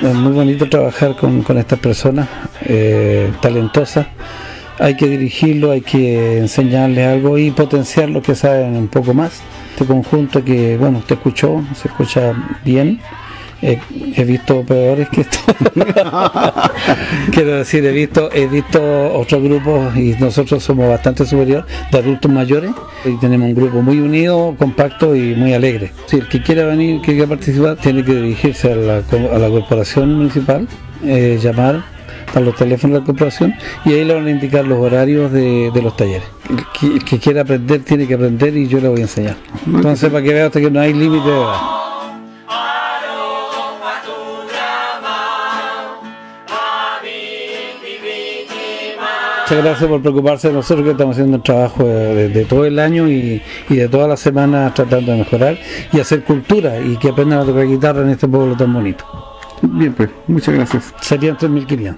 Es muy bonito trabajar con estas personas talentosas. Hay que dirigirlo, hay que enseñarles algo y potenciar lo que saben un poco más. Este conjunto que, bueno, usted escuchó, se escucha bien. He visto peores que esto. Quiero decir, he visto otros grupos y nosotros somos bastante superior de adultos mayores y tenemos un grupo muy unido, compacto y muy alegre. Si el que quiera venir, que quiera participar, tiene que dirigirse a la corporación municipal, llamar a los teléfonos de la corporación y ahí le van a indicar los horarios de los talleres. El que quiera aprender tiene que aprender y yo le voy a enseñar. Entonces, para que vea usted que no hay límite de edad. Muchas gracias por preocuparse de nosotros, que estamos haciendo un trabajo de todo el año y de toda la semana tratando de mejorar y hacer cultura y que aprendan a tocar guitarra en este pueblo tan bonito. Bien, pues, muchas gracias. Serían 3.500.